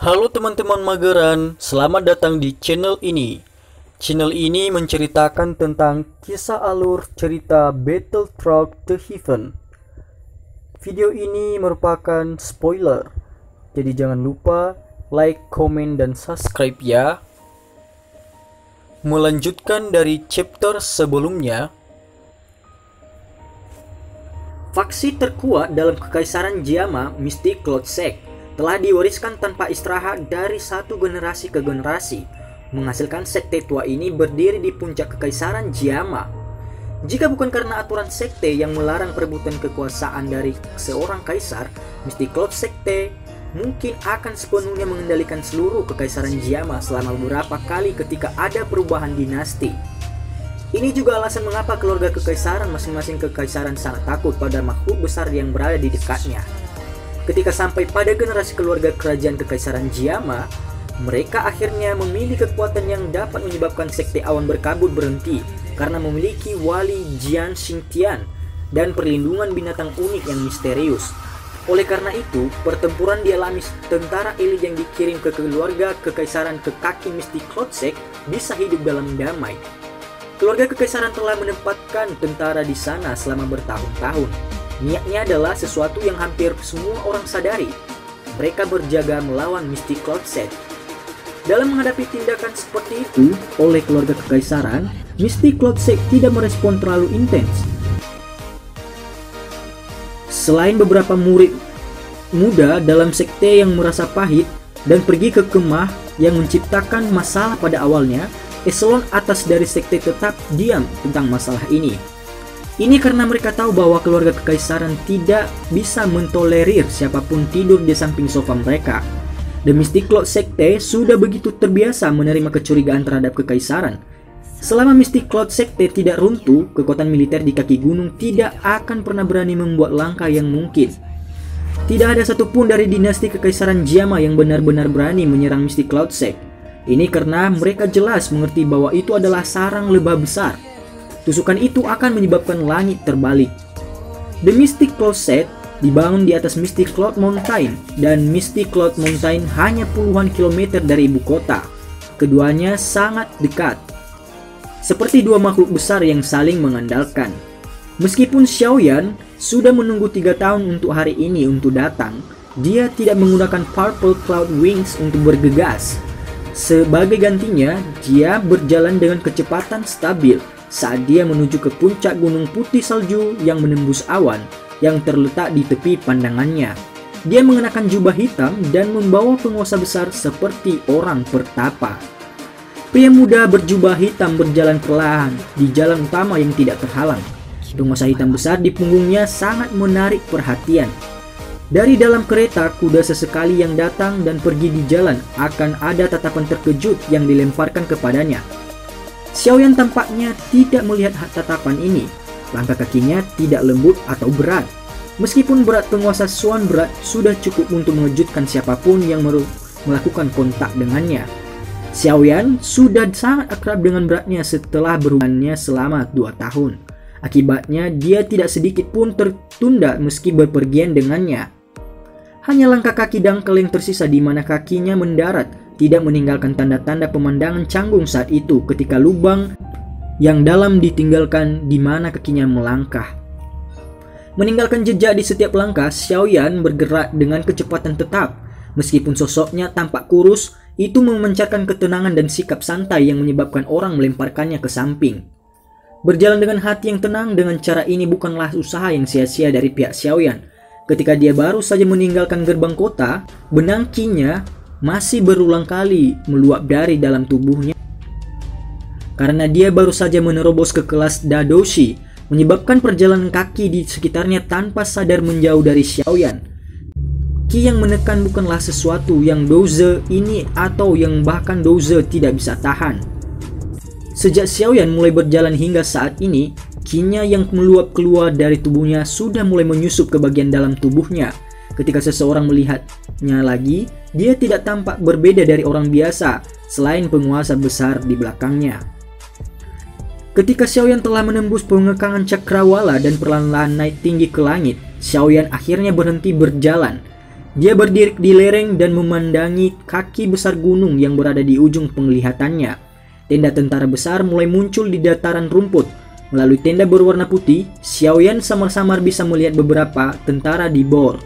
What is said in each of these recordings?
Halo teman-teman mageran, selamat datang di channel ini. Channel ini menceritakan tentang kisah alur cerita Battletrog The Heaven. Video ini merupakan spoiler, jadi jangan lupa like, komen, dan subscribe ya. Melanjutkan dari chapter sebelumnya. Faksi terkuat dalam kekaisaran Jiama, Mystic Cloud Sect, telah diwariskan tanpa istirahat dari satu generasi ke generasi, menghasilkan sekte tua ini berdiri di puncak kekaisaran Jiama. Jika bukan karena aturan sekte yang melarang perebutan kekuasaan dari seorang kaisar, Mystic Cloud Sekte mungkin akan sepenuhnya mengendalikan seluruh kekaisaran Jiama selama beberapa kali ketika ada perubahan dinasti. Ini juga alasan mengapa keluarga kekaisaran masing-masing kekaisaran sangat takut pada makhluk besar yang berada di dekatnya. Ketika sampai pada generasi keluarga kerajaan kekaisaran Jiama, mereka akhirnya memilih kekuatan yang dapat menyebabkan sekte awan berkabut berhenti karena memiliki wali Jian Xingtian dan perlindungan binatang unik yang misterius. Oleh karena itu, pertempuran dialami tentara elit yang dikirim ke keluarga kekaisaran ke kaki Mystic Cloud Sect bisa hidup dalam damai. Keluarga kekaisaran telah menempatkan tentara di sana selama bertahun-tahun. Niatnya adalah sesuatu yang hampir semua orang sadari. Mereka berjaga melawan Mystic Cloud Sect. Dalam menghadapi tindakan seperti itu oleh keluarga kekaisaran, Mystic Cloud Sect tidak merespon terlalu intens. Selain beberapa murid muda dalam sekte yang merasa pahit dan pergi ke kemah yang menciptakan masalah pada awalnya, eselon atas dari sekte tetap diam tentang masalah ini. Ini karena mereka tahu bahwa keluarga kekaisaran tidak bisa mentolerir siapapun tidur di samping sofa mereka. The Mystic Cloud Sekte sudah begitu terbiasa menerima kecurigaan terhadap kekaisaran. Selama Mystic Cloud Sekte tidak runtuh, kekuatan militer di kaki gunung tidak akan pernah berani membuat langkah yang mungkin. Tidak ada satupun dari dinasti kekaisaran Jiama yang benar-benar berani menyerang Mystic Cloud Sect. Ini karena mereka jelas mengerti bahwa itu adalah sarang lebah besar. Tusukan itu akan menyebabkan langit terbalik. The Mystic Cloud Sect dibangun di atas Mystic Cloud Mountain, dan Mystic Cloud Mountain hanya puluhan kilometer dari ibu kota. Keduanya sangat dekat, seperti dua makhluk besar yang saling mengandalkan. Meskipun Xiaoyan sudah menunggu 3 tahun untuk hari ini untuk datang, dia tidak menggunakan Purple Cloud Wings untuk bergegas. Sebagai gantinya, dia berjalan dengan kecepatan stabil saat dia menuju ke puncak gunung putih salju yang menembus awan yang terletak di tepi pandangannya. Dia mengenakan jubah hitam dan membawa penguasa besar seperti orang pertapa. Pria muda berjubah hitam berjalan perlahan di jalan utama yang tidak terhalang. Penguasa hitam besar di punggungnya sangat menarik perhatian. Dari dalam kereta, kuda sesekali yang datang dan pergi di jalan akan ada tatapan terkejut yang dilemparkan kepadanya. Xiaoyan tampaknya tidak melihat tatapan ini. Langkah kakinya tidak lembut atau berat. Meskipun berat penguasa Xuan berat sudah cukup untuk mengejutkan siapapun yang melakukan kontak dengannya. Xiaoyan sudah sangat akrab dengan beratnya setelah berhubungannya selama 2 tahun. Akibatnya dia tidak sedikit pun tertunda meski berpergian dengannya. Hanya langkah kaki dangkal yang tersisa di mana kakinya mendarat tidak meninggalkan tanda-tanda pemandangan canggung saat itu ketika lubang yang dalam ditinggalkan di mana kakinya melangkah. Meninggalkan jejak di setiap langkah, Xiaoyan bergerak dengan kecepatan tetap. Meskipun sosoknya tampak kurus, itu memancarkan ketenangan dan sikap santai yang menyebabkan orang melemparkannya ke samping. Berjalan dengan hati yang tenang dengan cara ini bukanlah usaha yang sia-sia dari pihak Xiaoyan. Ketika dia baru saja meninggalkan gerbang kota, benang qi-nya masih berulang kali meluap dari dalam tubuhnya karena dia baru saja menerobos ke kelas Dadoshi, menyebabkan perjalanan kaki di sekitarnya tanpa sadar menjauh dari Xiaoyan. Qi yang menekan bukanlah sesuatu yang Douze ini atau yang bahkan Douze tidak bisa tahan. Sejak Xiaoyan mulai berjalan hingga saat ini, qi-nya yang meluap keluar dari tubuhnya sudah mulai menyusup ke bagian dalam tubuhnya. Ketika seseorang melihatnya lagi, dia tidak tampak berbeda dari orang biasa, selain penguasa besar di belakangnya. Ketika Xiaoyan telah menembus pengekangan cakrawala dan perlahan-lahan naik tinggi ke langit, Xiaoyan akhirnya berhenti berjalan. Dia berdiri di lereng dan memandangi kaki besar gunung yang berada di ujung penglihatannya. Tenda tentara besar mulai muncul di dataran rumput. Melalui tenda berwarna putih, Xiaoyan samar-samar bisa melihat beberapa tentara di bor.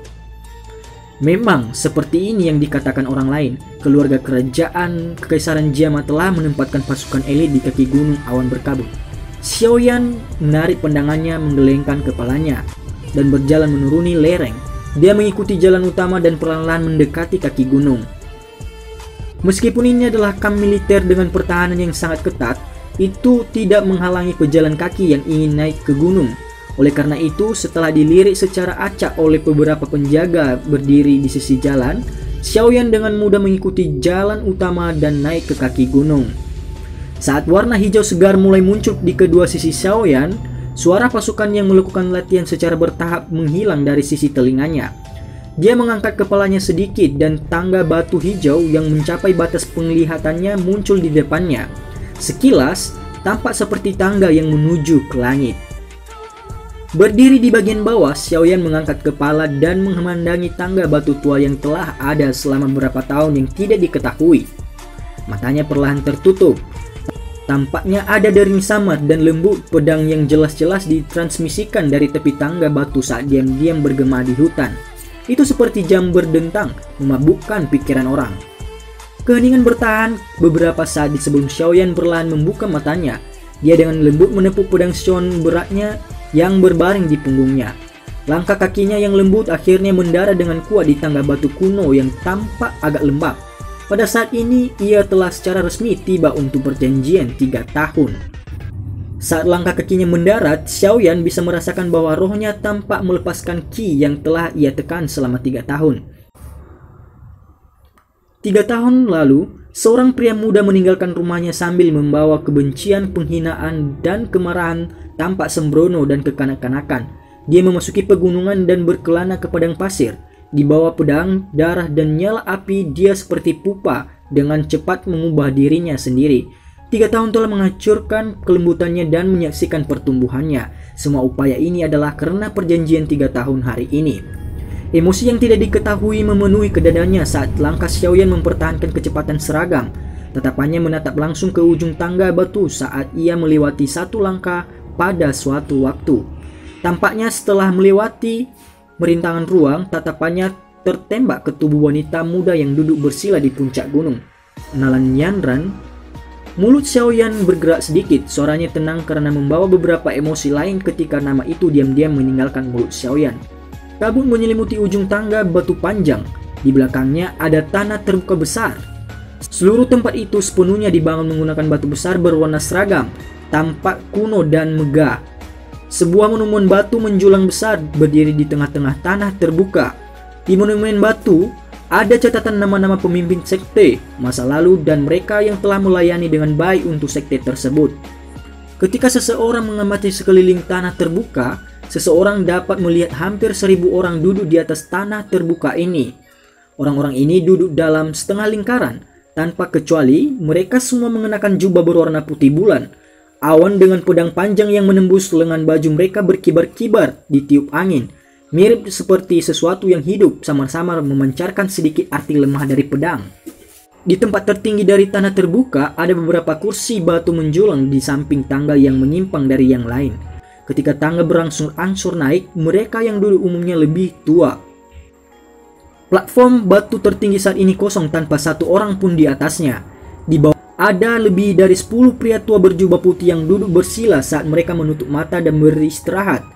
Memang seperti ini yang dikatakan orang lain, keluarga kerajaan Kekaisaran Jiama telah menempatkan pasukan elit di kaki gunung awan berkabut. Xiaoyan menarik pandangannya, menggelengkan kepalanya, dan berjalan menuruni lereng. Dia mengikuti jalan utama dan perlahan-lahan mendekati kaki gunung. Meskipun ini adalah kamp militer dengan pertahanan yang sangat ketat, itu tidak menghalangi pejalan kaki yang ingin naik ke gunung. Oleh karena itu, setelah dilirik secara acak oleh beberapa penjaga berdiri di sisi jalan, Xiaoyan dengan mudah mengikuti jalan utama dan naik ke kaki gunung. Saat warna hijau segar mulai muncul di kedua sisi Xiaoyan, suara pasukan yang melakukan latihan secara bertahap menghilang dari sisi telinganya. Dia mengangkat kepalanya sedikit dan tangga batu hijau yang mencapai batas penglihatannya muncul di depannya. Sekilas, tampak seperti tangga yang menuju ke langit. Berdiri di bagian bawah, Xiaoyan mengangkat kepala dan memandangi tangga batu tua yang telah ada selama beberapa tahun yang tidak diketahui. Matanya perlahan tertutup. Tampaknya ada dering samar dan lembut pedang yang jelas-jelas ditransmisikan dari tepi tangga batu saat diam-diam bergema di hutan. Itu seperti jam berdentang, memabukkan pikiran orang. Keheningan bertahan beberapa saat sebelum Xiaoyan perlahan membuka matanya. Dia dengan lembut menepuk pedang Xion beratnya yang berbaring di punggungnya. Langkah kakinya yang lembut akhirnya mendarat dengan kuat di tangga batu kuno yang tampak agak lembab. Pada saat ini, ia telah secara resmi tiba untuk perjanjian 3 tahun. Saat langkah kakinya mendarat, Xiaoyan bisa merasakan bahwa rohnya tampak melepaskan ki yang telah ia tekan selama 3 tahun. 3 tahun lalu, seorang pria muda meninggalkan rumahnya sambil membawa kebencian, penghinaan, dan kemarahan tampak sembrono dan kekanak-kanakan. Dia memasuki pegunungan dan berkelana ke padang pasir. Di bawah pedang, darah, dan nyala api, dia seperti pupa dengan cepat mengubah dirinya sendiri. 3 tahun telah menghancurkan kelembutannya dan menyaksikan pertumbuhannya. Semua upaya ini adalah karena perjanjian 3 tahun hari ini. Emosi yang tidak diketahui memenuhi kedadanya saat langkah Xiaoyan mempertahankan kecepatan seragam. Tatapannya menatap langsung ke ujung tangga batu saat ia melewati satu langkah pada suatu waktu. Tampaknya setelah melewati merintangan ruang, tatapannya tertembak ke tubuh wanita muda yang duduk bersila di puncak gunung. Kenalan Yanran. Mulut Xiaoyan bergerak sedikit, suaranya tenang karena membawa beberapa emosi lain ketika nama itu diam-diam meninggalkan mulut Xiaoyan. Kabut menyelimuti ujung tangga batu panjang. Di belakangnya ada tanah terbuka besar. Seluruh tempat itu sepenuhnya dibangun menggunakan batu besar berwarna seragam, tampak kuno dan megah. Sebuah monumen batu menjulang besar berdiri di tengah-tengah tanah terbuka. Di monumen batu ada catatan nama-nama pemimpin sekte masa lalu dan mereka yang telah melayani dengan baik untuk sekte tersebut. Ketika seseorang mengamati sekeliling tanah terbuka, seseorang dapat melihat hampir 1000 orang duduk di atas tanah terbuka ini. Orang-orang ini duduk dalam setengah lingkaran, tanpa kecuali mereka semua mengenakan jubah berwarna putih bulan. Awan dengan pedang panjang yang menembus lengan baju mereka berkibar-kibar ditiup angin. Mirip seperti sesuatu yang hidup, samar-samar memancarkan sedikit arti lemah dari pedang. Di tempat tertinggi dari tanah terbuka, ada beberapa kursi batu menjulang di samping tangga yang menyimpang dari yang lain. Ketika tangga berangsur-angsur naik, mereka yang duduk umumnya lebih tua. Platform batu tertinggi saat ini kosong tanpa satu orang pun di atasnya. Di bawah ada lebih dari 10 pria tua berjubah putih yang duduk bersila saat mereka menutup mata dan beristirahat.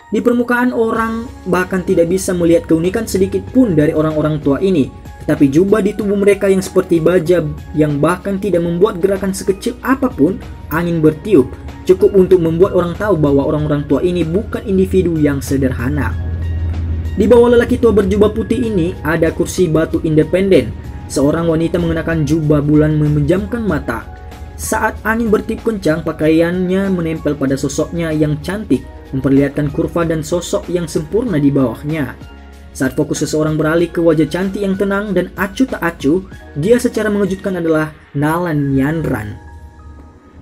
Di permukaan orang bahkan tidak bisa melihat keunikan sedikit pun dari orang-orang tua ini. Tetapi jubah di tubuh mereka yang seperti baja yang bahkan tidak membuat gerakan sekecil apapun, angin bertiup, cukup untuk membuat orang tahu bahwa orang-orang tua ini bukan individu yang sederhana. Di bawah lelaki tua berjubah putih ini ada kursi batu independen. Seorang wanita mengenakan jubah bulan memejamkan mata. Saat angin bertiup kencang, pakaiannya menempel pada sosoknya yang cantik, memperlihatkan kurva dan sosok yang sempurna di bawahnya. Saat fokus seseorang beralih ke wajah cantik yang tenang dan acuh tak acuh, dia secara mengejutkan adalah Nalan Yanran.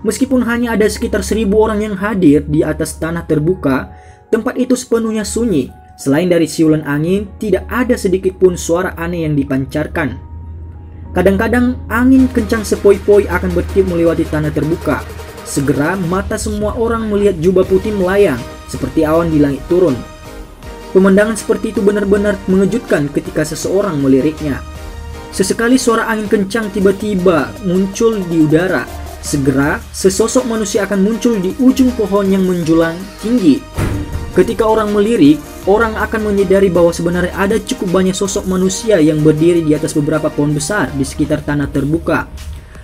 Meskipun hanya ada sekitar 1000 orang yang hadir di atas tanah terbuka, tempat itu sepenuhnya sunyi. Selain dari siulan angin, tidak ada sedikit pun suara aneh yang dipancarkan. Kadang-kadang angin kencang sepoi-poi akan bertiup melewati tanah terbuka. Segera mata semua orang melihat jubah putih melayang seperti awan di langit turun. Pemandangan seperti itu benar-benar mengejutkan ketika seseorang meliriknya. Sesekali suara angin kencang tiba-tiba muncul di udara. Segera sesosok manusia akan muncul di ujung pohon yang menjulang tinggi. Ketika orang melirik, orang akan menyadari bahwa sebenarnya ada cukup banyak sosok manusia yang berdiri di atas beberapa pohon besar di sekitar tanah terbuka.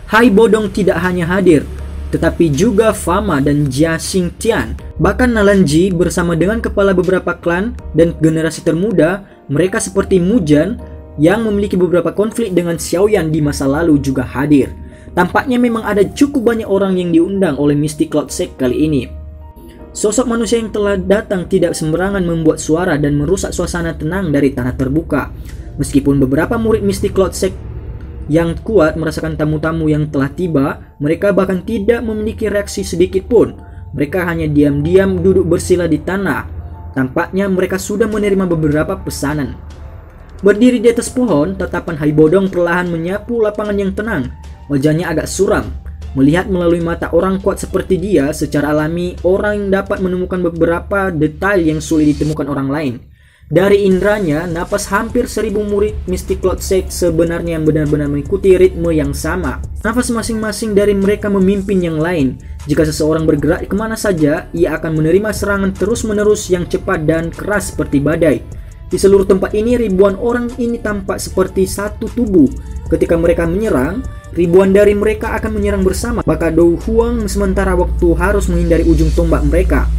Hai Bodong tidak hanya hadir, tetapi juga Fama dan Jia Xingtian. Bahkan Nalanji bersama dengan kepala beberapa klan dan generasi termuda, mereka seperti Mujan yang memiliki beberapa konflik dengan Xiaoyan di masa lalu juga hadir. Tampaknya memang ada cukup banyak orang yang diundang oleh Misty Cloud Sect kali ini. Sosok manusia yang telah datang tidak sembarangan membuat suara dan merusak suasana tenang dari tanah terbuka. Meskipun beberapa murid Misty Cloud Sect yang kuat merasakan tamu-tamu yang telah tiba, mereka bahkan tidak memiliki reaksi sedikit pun. Mereka hanya diam-diam duduk bersila di tanah. Tampaknya mereka sudah menerima beberapa pesanan. Berdiri di atas pohon, tatapan Hai Bodong perlahan menyapu lapangan yang tenang. Wajahnya agak suram. Melihat melalui mata orang kuat seperti dia, secara alami orang dapat menemukan beberapa detail yang sulit ditemukan orang lain. Dari indranya, napas hampir 1000 murid Misty Cloud Sect sebenarnya yang benar-benar mengikuti ritme yang sama. Nafas masing-masing dari mereka memimpin yang lain. Jika seseorang bergerak kemana saja, ia akan menerima serangan terus-menerus yang cepat dan keras seperti badai. Di seluruh tempat ini, ribuan orang ini tampak seperti satu tubuh. Ketika mereka menyerang, ribuan dari mereka akan menyerang bersama. Maka Dou Huang sementara waktu harus menghindari ujung tombak mereka.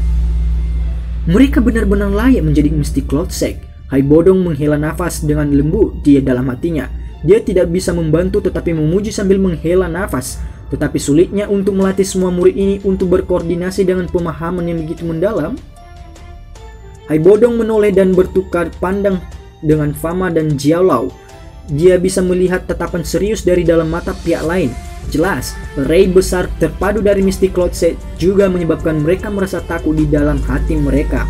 Mereka benar-benar layak menjadi Misty Cloud Sect. Hai Bodong menghela nafas dengan lembut dia dalam hatinya. Dia tidak bisa membantu tetapi memuji sambil menghela nafas. Tetapi sulitnya untuk melatih semua murid ini untuk berkoordinasi dengan pemahaman yang begitu mendalam. Hai Bodong menoleh dan bertukar pandang dengan Fama dan Jiaolao. Dia bisa melihat tatapan serius dari dalam mata pihak lain. Jelas, ray besar terpadu dari Misty Cloud Sect juga menyebabkan mereka merasa takut di dalam hati mereka.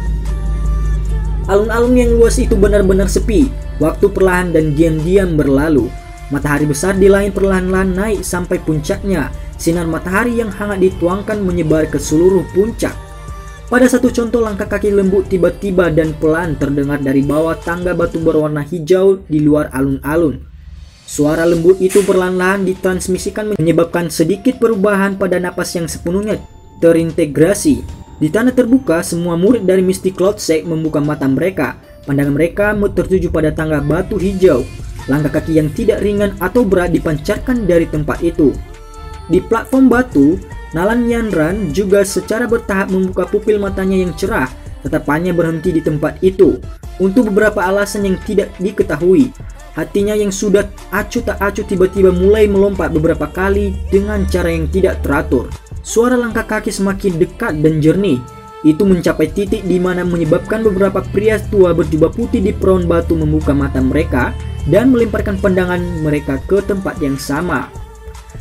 Alun-alun yang luas itu benar-benar sepi. Waktu perlahan dan diam-diam berlalu. Matahari besar di langit perlahan-lahan naik sampai puncaknya. Sinar matahari yang hangat dituangkan menyebar ke seluruh puncak. Pada satu contoh, langkah kaki lembut tiba-tiba dan pelan terdengar dari bawah tangga batu berwarna hijau di luar alun-alun. Suara lembut itu perlahan-lahan ditransmisikan menyebabkan sedikit perubahan pada napas yang sepenuhnya terintegrasi. Di tanah terbuka, semua murid dari Misty Cloud Sect membuka mata mereka. Pandangan mereka tertuju pada tangga batu hijau. Langkah kaki yang tidak ringan atau berat dipancarkan dari tempat itu. Di platform batu, Nalan Yanran juga secara bertahap membuka pupil matanya yang cerah. Tatapannya berhenti di tempat itu untuk beberapa alasan yang tidak diketahui. Hatinya yang sudah acuh tak acuh tiba-tiba mulai melompat beberapa kali dengan cara yang tidak teratur. Suara langkah kaki semakin dekat dan jernih. Itu mencapai titik di mana menyebabkan beberapa pria tua berjubah putih di peron batu membuka mata mereka dan melemparkan pandangan mereka ke tempat yang sama.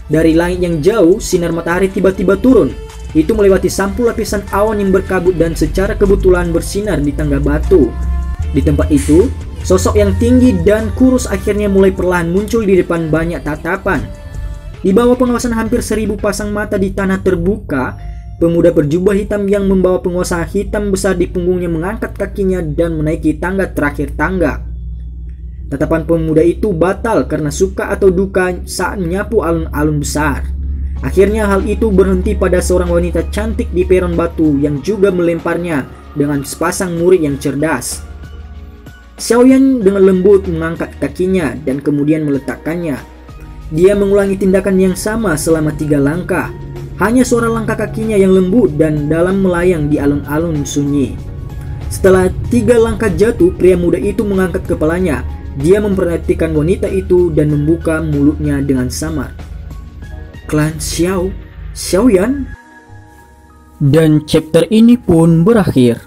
Dari langit yang jauh, sinar matahari tiba-tiba turun. Itu melewati sampul lapisan awan yang berkabut dan secara kebetulan bersinar di tangga batu. Di tempat itu, sosok yang tinggi dan kurus akhirnya mulai perlahan muncul di depan banyak tatapan. Di bawah pengawasan hampir 1000 pasang mata di tanah terbuka, pemuda berjubah hitam yang membawa penguasa hitam besar di punggungnya mengangkat kakinya dan menaiki tangga terakhir tangga. Tatapan pemuda itu batal karena suka atau duka saat menyapu alun-alun besar. Akhirnya hal itu berhenti pada seorang wanita cantik di peron batu yang juga melemparnya dengan sepasang murid yang cerdas. Xiaoyan dengan lembut mengangkat kakinya dan kemudian meletakkannya. Dia mengulangi tindakan yang sama selama 3 langkah. Hanya suara langkah kakinya yang lembut dan dalam melayang di alun-alun sunyi. Setelah 3 langkah jatuh, pria muda itu mengangkat kepalanya. Dia memperhatikan wanita itu dan membuka mulutnya dengan samar. Klan Xiaoyan? Dan chapter ini pun berakhir.